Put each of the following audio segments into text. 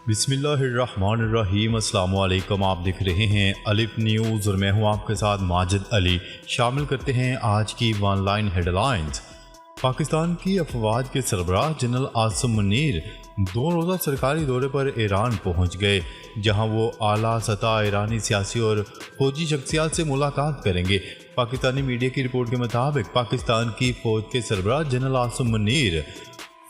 بسم اللہ الرحمن الرحیم۔ السلام علیکم، آپ دیکھ رہے ہیں الف نیوز اور میں ہوں آپ کے ساتھ ماجد علی۔ شامل کرتے ہیں آج کی ون لائن ہیڈ لائنز۔ پاکستان کی افواج کے سربراہ جنرل عاصم منیر 2 روزہ سرکاری دورے پر ایران پہنچ گئے، جہاں وہ اعلیٰ سطح ایرانی سیاسی اور فوجی شخصیات سے ملاقات کریں گے۔ پاکستانی میڈیا کی رپورٹ کے مطابق پاکستان کی فوج کے سربراہ جنرل عاصم منیر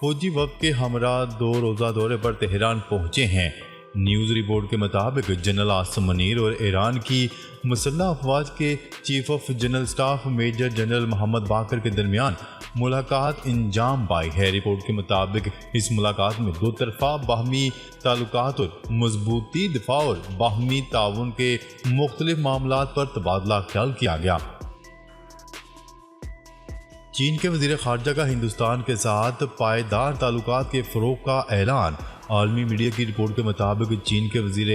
فوجی وفد کے ہمراہ 2 روزہ دورے پر تہران پہنچے ہیں۔ نیوز رپورٹ کے مطابق جنرل عاصم منیر اور ایران کی مسلح افواج کے chief of general staff major general Mohammad Bagheri کے درمیان ملاقات انجام پائی ہے۔ رپورٹ کے مطابق اس ملاقات میں 2 طرفہ باہمی تعلقات اور مضبوطی دفاع اور باہمی تعاون کے مختلف معاملات پر تبادلہ خیال کیا گیا۔ چین کے وزیر خارجہ کا ہندوستان کے ساتھ پائیدار تعلقات کے فروغ کا اعلان۔ عالمی میڈیا کی رپورٹ کے مطابق چین کے وزیر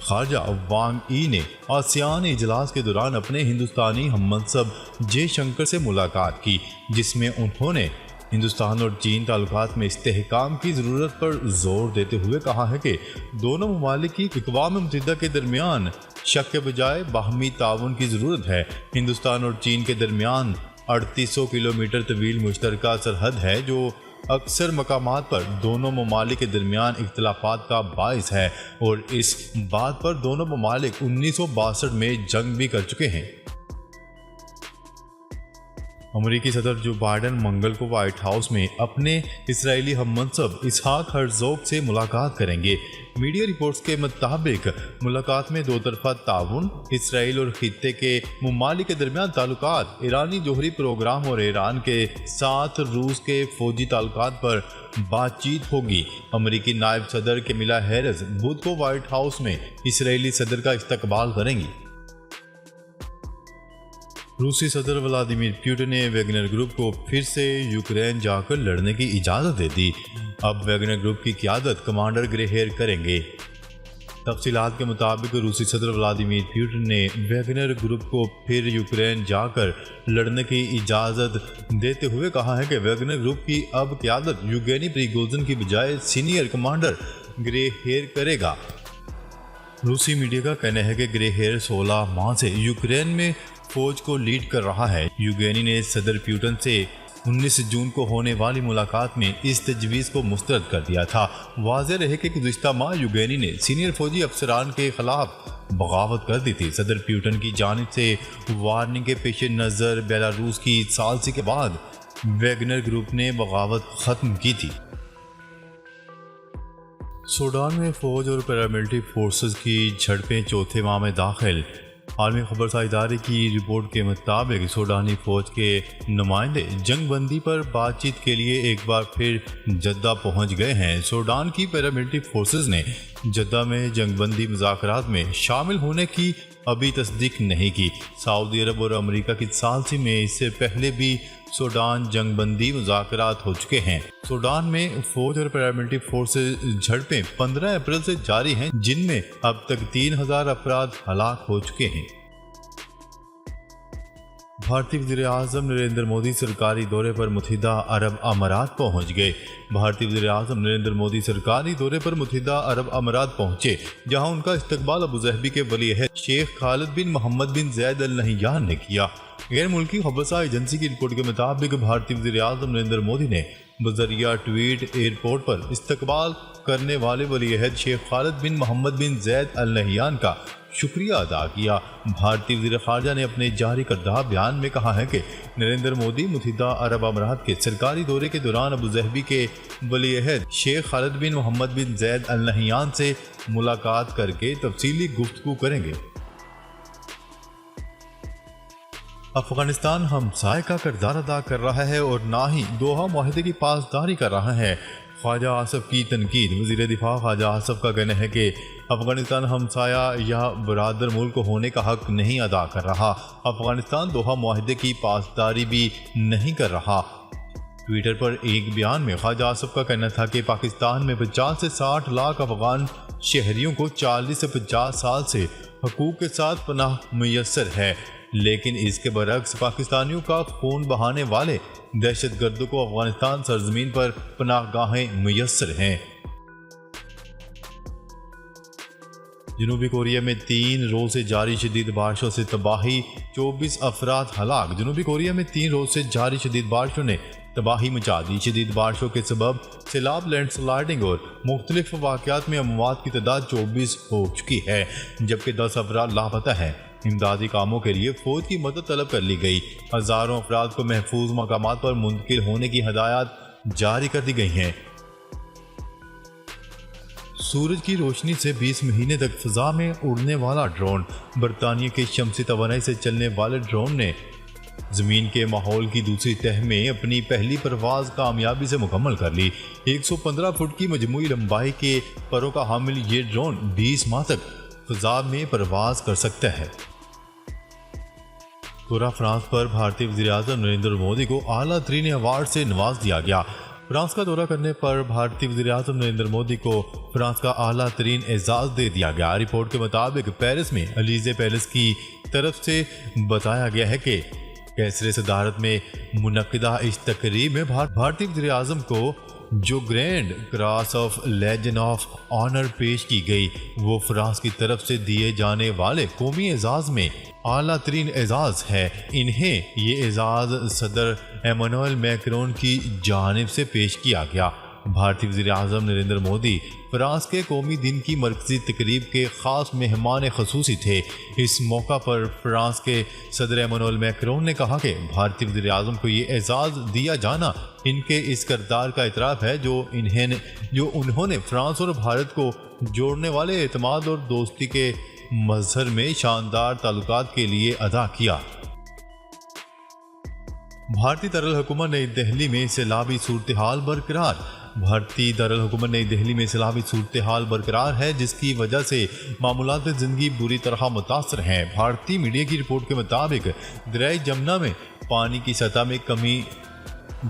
خارجہ وانگ ای نے آسیان اجلاس کے دوران اپنے ہندوستانی ہم منصب جے شنکر سے ملاقات کی، جس میں انہوں نے ہندوستان اور چین تعلقات میں استحکام کی ضرورت پر زور دیتے ہوئے کہا ہے کہ دونوں ممالک کی اقوام متحدہ کے درمیان شک کے بجائے باہمی تعاون کی ضرورت ہے۔ ہندوستان اور چین کے درمیان 3800 کلومیٹر طویل مشترکہ سرحد ہے، جو اکثر مقامات پر دونوں ممالک کے درمیان اختلافات کا باعث ہے، اور اس بات پر دونوں ممالک 1962 میں جنگ بھی کر چکے ہیں۔ امریکی صدر جو بائیڈن منگل کو وائٹ ہاؤس میں اپنے اسرائیلی ہم منصب اسحاق ہرزوگ سے ملاقات کریں گے۔ میڈیا رپورٹس کے مطابق ملاقات میں 2 طرفہ تعاون، اسرائیل اور خطے کے ممالک کے درمیان تعلقات، ایرانی جوہری پروگرام اور ایران کے ساتھ روس کے فوجی تعلقات پر بات چیت ہوگی۔ امریکی نائب صدر کیملا ہیرس بدھ کو وائٹ ہاؤس میں اسرائیلی صدر کا استقبال کریں گی۔ روسی صدر ولادیمیر پوٹن نے ویگنر گروپ کو پھر سے یوکرین جا کر لڑنے کی اجازت دے دی۔ اب ویگنر گروپ کی قیادت کمانڈر گریہیر کریں گے۔ تفصیلات کے مطابق روسی صدر ولادیمیر پوٹن نے ویگنر گروپ کو پھر یوکرین جا کر لڑنے کی اجازت دیتے ہوئے کہا ہے کہ ویگنر گروپ کی اب قیادت یوگینی پریگوزن کی بجائے سینئر کمانڈر گریہیر کرے گا۔ روسی میڈیا کا کہنا ہے کہ گریہیر 16 ماہ سے یوکرین میں فوج کو لیڈ کر رہا ہے۔ یوگینی نے صدر پیوٹن سے 19 جون کو ہونے والی ملاقات میں اس تجویز کو مسترد کر دیا تھا۔ واضح رہے کہ گزشتہ ماہ یوگینی نے سینئر فوجی افسران کے خلاف بغاوت کر دی تھی۔ صدر پیوٹن کی جانب سے وارننگ کے پیش نظر بیلاروس کی ثالثی کے بعد ویگنر گروپ نے بغاوت ختم کی تھی۔ سوڈان میں فوج اور پیراملٹری فورسز کی جھڑپیں چوتھے ماہ میں داخل۔ عالمی خبرساز ادارے کی رپورٹ کے مطابق سوڈانی فوج کے نمائندے جنگ بندی پر بات چیت کے لیے ایک بار پھر جدہ پہنچ گئے ہیں۔ سوڈان کی پیراملٹری فورسز نے جدہ میں جنگ بندی مذاکرات میں شامل ہونے کی ابھی تصدیق نہیں کی۔ سعودی عرب اور امریکہ کی ثالثی میں اس سے پہلے بھی سوڈان جنگ بندی مذاکرات ہو چکے ہیں۔ سوڈان میں فوج اور پیراملٹری فورسز جھڑپیں 15 اپریل سے جاری ہیں، جن میں اب تک 3000 افراد ہلاک ہو چکے ہیں۔ بھارتی وزیر اعظم نریندر مودی سرکاری دورے پر متحدہ عرب امارات پہنچ گئے۔ بھارتی وزیر اعظم نریندر مودی سرکاری دورے پر متحدہ عرب امارات پہنچے، جہاں ان کا استقبال ابوظہبی کے ولی عہد شیخ خالد بن محمد بن زید ال نہیان نے کیا۔ غیر ملکی خبرساز ایجنسی کی رپورٹ کے مطابق بھارتی وزیر اعظم نریندر مودی نے بذریعہ ٹویٹ ایئرپورٹ پر استقبال کرنے والے ولی عہد شیخ خالد بن محمد بن زید ال نہیان کا شکریہ ادا کیا۔ بھارتی وزیر خارجہ نے اپنے جاری کردہ بیان میں کہا ہے کہ نریندر مودی متحدہ عرب امارات کے سرکاری دورے کے دوران ابوظہبی کے ولی عہد شیخ خالد بن محمد بن زید ال نہیان سے ملاقات کر کے تفصیلی گفتگو کریں گے۔ افغانستان ہمسائے کا کردار ادا کر رہا ہے اور نہ ہی دوحہ معاہدے کی پاسداری کر رہا ہے۔ خواجہ آصف کی تنقید۔ وزیر دفاع خواجہ آصف کا کہنا ہے کہ افغانستان ہمسایہ یا برادر ملک ہونے کا حق نہیں ادا کر رہا۔ افغانستان دوحہ معاہدے کی پاسداری بھی نہیں کر رہا۔ ٹویٹر پر ایک بیان میں خواجہ آصف کا کہنا تھا کہ پاکستان میں 50 سے 60 لاکھ افغان شہریوں کو 40 سے 50 سال سے حقوق کے ساتھ پناہ میسر ہے، لیکن اس کے برعکس پاکستانیوں کا خون بہانے والے دہشت گردوں کو افغانستان سرزمین پر پناہ گاہیں میسر ہیں۔ جنوبی کوریا میں 3 روز سے جاری شدید بارشوں سے تباہی، 24 افراد ہلاک۔ جنوبی کوریا میں 3 روز سے جاری شدید بارشوں نے تباہی مچا دی۔ شدید بارشوں کے سبب سیلاب، لینڈ سلائڈنگ اور مختلف واقعات میں اموات کی تعداد 24 ہو چکی ہے، جبکہ 10 افراد لاپتہ ہیں۔ امدادی کاموں کے لیے فوج کی مدد طلب کر لی گئی۔ ہزاروں افراد کو محفوظ مقامات پر منتقل ہونے کی ہدایات جاری کر دی گئی ہیں۔ سورج کی روشنی سے 20 مہینے تک فضا میں اڑنے والا ڈرون۔ برطانیہ کے شمسی توانائی سے چلنے والے ڈرون نے زمین کے ماحول کی دوسری تہہ میں اپنی پہلی پرواز کامیابی سے مکمل کر لی۔ 115 فٹ کی مجموعی لمبائی کے پروں کا حامل یہ ڈرون 20 ماہ تک فضا میں پرواز کر سکتا ہے۔ دورہ فرانس پر بھارتی وزیراعظم نریندر مودی کو اعلیٰ ترین ایوارڈ سے نواز دیا گیا۔ فرانس کا دورہ کرنے پر بھارتی وزیراعظم نریندر مودی کو فرانس کا اعلیٰ ترین اعزاز دے دیا گیا۔ رپورٹ کے مطابق پیرس میں الیزے پیلس کی طرف سے بتایا گیا ہے کہ قیصر صدارت میں منعقدہ اس تقریب میں بھارتی وزیراعظم کو جو grand cross of legion of honour پیش کی گئی، وہ فرانس کی طرف سے دیے جانے والے قومی اعزاز میں اعلیٰ ترین اعزاز ہے۔ انہیں یہ اعزاز صدر ایمانوئل میکرون کی جانب سے پیش کیا گیا۔ بھارتی وزیر اعظم نریندر مودی فرانس کے قومی دن کی مرکزی تقریب کے خاص مہمان خصوصی تھے۔ اس موقع پر فرانس کے صدر ایمانوئل میکرون نے کہا کہ بھارتی وزیر اعظم کو یہ اعزاز دیا جانا ان کے اس کردار کا اعتراف ہے جو انہوں نے فرانس اور بھارت کو جوڑنے والے اعتماد اور دوستی کے مظہر میں شاندار تعلقات کے لیے ادا کیا۔ بھارتی دارالحکومت نئی دہلی میں سیلابی صورتحال برقرار۔ بھارتی دارالحکومت نئی دہلی میں سیلابی صورتحال برقرار ہے، جس کی وجہ سے معمولات زندگی بری طرح متاثر ہیں۔ بھارتی میڈیا کی رپورٹ کے مطابق دریائے جمنا میں پانی کی سطح میں کمی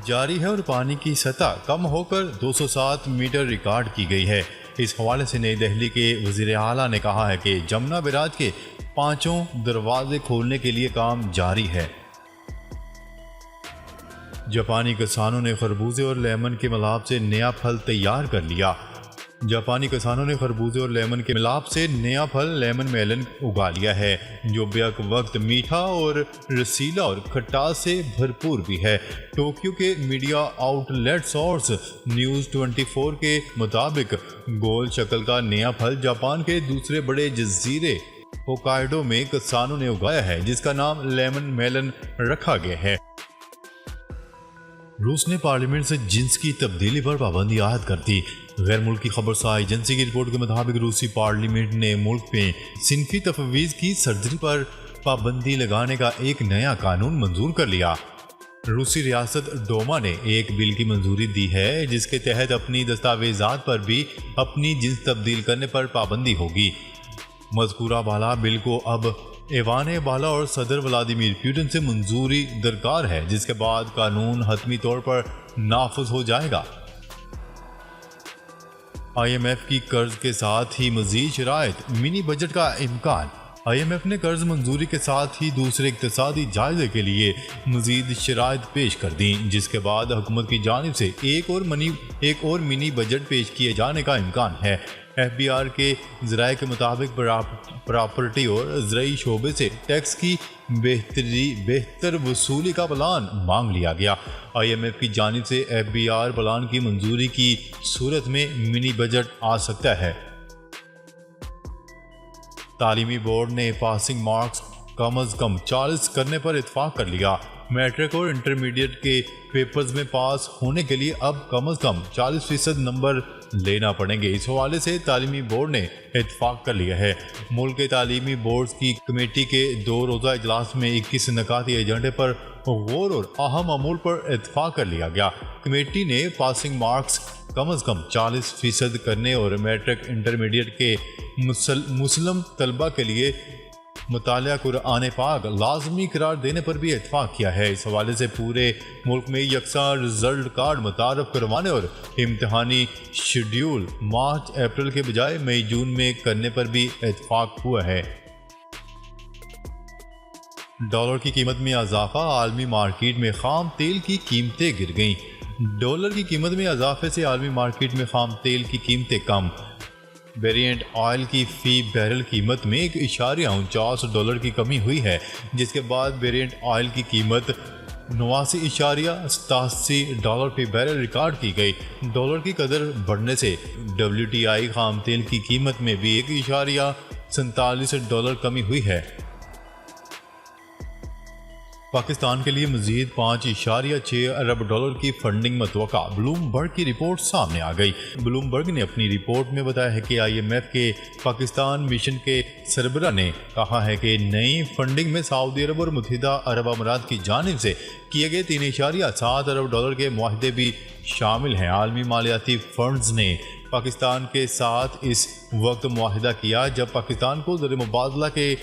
جاری ہے اور پانی کی سطح کم ہو کر 207 میٹر ریکارڈ کی گئی ہے۔ اس حوالے سے نئی دہلی کے وزیر اعلیٰ نے کہا ہے کہ جمنا بیراج کے 5 دروازے کھولنے کے لیے کام جاری ہے۔ جاپانی کسانوں نے خربوزے اور لیمن کے ملاپ سے نیا پھل تیار کر لیا۔ جاپانی کسانوں نے خربوزے اور لیمن کے ملاپ سے نیا پھل لیمن میلن اگا لیا ہے، جو بیک وقت میٹھا اور رسیلا اور کھٹاس سے بھرپور بھی ہے۔ ٹوکیو کے media outlet source news 24 کے مطابق گول شکل کا نیا پھل جاپان کے دوسرے بڑے جزیرے ہوکائیڈو میں کسانوں نے اگایا ہے، جس کا نام لیمن میلن رکھا گیا ہے۔ روس نے پارلیمنٹ سے جنس کی تبدیلی پر پابندی عائد کر دی۔ غیر ملکی خبرساز ایجنسی کی رپورٹ کے مطابق روسی پارلیمنٹ نے ملک میں صنفی تفویض کی سرجری پر پابندی لگانے کا ایک نیا قانون منظور کر لیا۔ روسی ریاست ڈوما نے ایک بل کی منظوری دی ہے، جس کے تحت اپنی دستاویزات پر بھی اپنی جنس تبدیل کرنے پر پابندی ہوگی۔ مذکورہ بالا بل کو اب ایوان بالا اور صدر ولادیمیر پوٹن سے منظوری درکار ہے، جس کے بعد قانون حتمی طور پر نافذ ہو جائے گا۔ آئی ایم ایف کی قرض کے ساتھ ہی مزید شرائط، منی بجٹ کا امکان۔ آئی ایم ایف نے قرض منظوری کے ساتھ ہی دوسرے اقتصادی جائزے کے لیے مزید شرائط پیش کر دیں، جس کے بعد حکومت کی جانب سے ایک اور منی بجٹ پیش کیے جانے کا امکان ہے۔ ایف بی آر کے ذرائع کے مطابق پراپرٹی اور زرعی شعبے سے ٹیکس کی بہتر وصولی کا پلان مانگ لیا گیا۔ آئی ایم ایف کی جانب سے ایف بی آر پلان کی منظوری کی صورت میں منی بجٹ آ سکتا ہے۔ تعلیمی بورڈ نے پاسنگ مارکس کم از کم 40 کرنے پر اتفاق کر لیا۔ میٹرک اور انٹرمیڈیٹ کے پیپرز میں پاس ہونے کے لیے اب کم از کم 40% نمبر لینا پڑیں گے۔ اس حوالے سے تعلیمی بورڈ نے اتفاق کر لیا ہے۔ ملک کے تعلیمی بورڈز کی کمیٹی کے 2 روزہ اجلاس میں 21 نکاتی ایجنڈے پر غور اور اہم امور پر اتفاق کر لیا گیا۔ کمیٹی نے پاسنگ مارکس کم از کم 40% کرنے اور میٹرک انٹرمیڈیٹ کے مسلم طلبہ کے لیے مطالعہ قرآن پاک لازمی قرار دینے پر بھی اتفاق کیا ہے۔ اس حوالے سے پورے ملک میں یکساں رزلٹ کارڈ متعارف کروانے اور امتحانی شیڈیول مارچ اپریل کے بجائے مئی جون میں کرنے پر بھی اتفاق ہوا ہے۔ ڈالر کی قیمت میں اضافہ، عالمی مارکیٹ میں خام تیل کی قیمتیں گر گئیں۔ ڈالر کی قیمت میں اضافے سے عالمی مارکیٹ میں خام تیل کی قیمتیں کم۔ ویریئنٹ آئل کی فی بیرل قیمت میں $1.49 کی کمی ہوئی ہے، جس کے بعد ویریئنٹ آئل کی قیمت $89.87 فی بیرل ریکارڈ کی گئی۔ ڈالر کی قدر بڑھنے سے WTI خام تیل کی قیمت میں بھی $1.47 کمی ہوئی ہے۔ پاکستان کے لیے مزید $5.6 ارب کی فنڈنگ متوقع، بلوم برگ کی رپورٹ سامنے آ گئی۔ بلوم برگ نے اپنی رپورٹ میں بتایا ہے کہ IMF کے پاکستان مشن کے سربراہ نے کہا ہے کہ نئی فنڈنگ میں سعودی عرب اور متحدہ عرب امارات کی جانب سے کیے گئے $3.7 ارب کے معاہدے بھی شامل ہیں۔ عالمی مالیاتی فنڈز نے پاکستان کے ساتھ اس وقت معاہدہ کیا جب پاکستان کو زر مبادلہ کے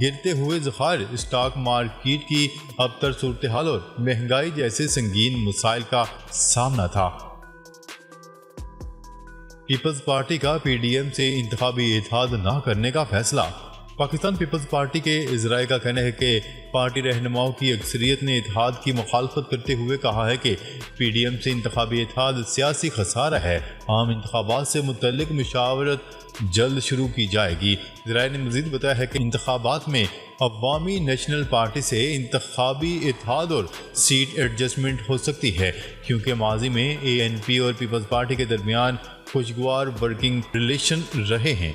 گرتے ہوئے ذخائر، اسٹاک مارکیٹ کی ابتر صورتحال اور مہنگائی جیسے سنگین مسائل کا سامنا تھا۔ پیپلز پارٹی کا PDM سے انتخابی اتحاد نہ کرنے کا فیصلہ۔ پاکستان پیپلز پارٹی کے ذرائع کا کہنا ہے کہ پارٹی رہنماؤں کی اکثریت نے اتحاد کی مخالفت کرتے ہوئے کہا ہے کہ PDM سے انتخابی اتحاد سیاسی خسارہ ہے۔ عام انتخابات سے متعلق مشاورت جلد شروع کی جائے گی۔ ذرائع نے مزید بتایا ہے کہ انتخابات میں عوامی نیشنل پارٹی سے انتخابی اتحاد اور سیٹ ایڈجسٹمنٹ ہو سکتی ہے، کیونکہ ماضی میں ANP اور پیپلز پارٹی کے درمیان خوشگوار ورکنگ ریلیشن رہے ہیں۔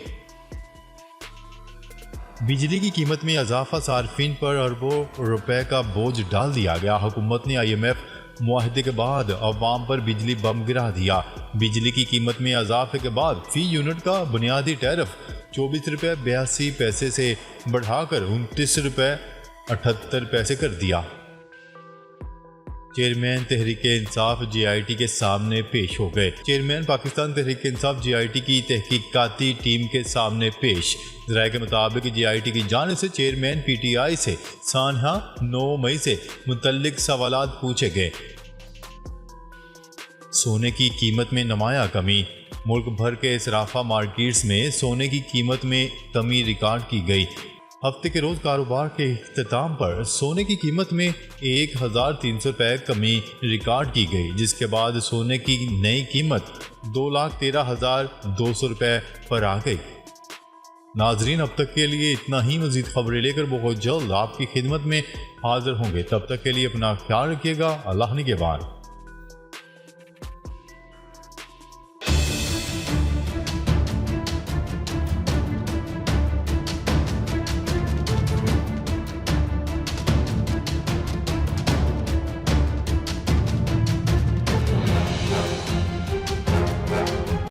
بجلی کی قیمت میں اضافہ صارفین پر اربوں روپے کا بوجھ ڈال دیا گیا۔ حکومت نے IMF معاہدے کے بعد عوام پر بجلی بم گرا دیا۔ بجلی کی قیمت میں اضافے کے بعد فی یونٹ کا بنیادی ٹیرف $24.82 سے بڑھا کر $29.78 کر دیا۔ چیئرمین تحریک انصاف JIT کے سامنے پیش ہو گئے۔ چیئرمین پاکستان تحریک انصاف JIT کی تحقیقاتی ٹیم کے سامنے پیش۔ ذرائع کے مطابق JIT کی جانب سے چیئرمین PTI سے سانحہ 9 مئی سے متعلق سوالات پوچھے گئے۔ سونے کی قیمت میں نمایاں کمی۔ ملک بھر کے صرافہ مارکیٹس میں سونے کی قیمت میں کمی ریکارڈ کی گئی۔ ہفتے کے روز کاروبار کے اختتام پر سونے کی قیمت میں $1,300 کمی ریکارڈ کی گئی، جس کے بعد سونے کی نئی قیمت $2,13,200 پر آ گئی۔ ناظرین، اب تک کے لیے اتنا ہی۔ مزید خبریں لے کر بہت جلد آپ کی خدمت میں حاضر ہوں گے۔ تب تک کے لیے اپنا خیال رکھیے گا۔ اللہ نگہبان۔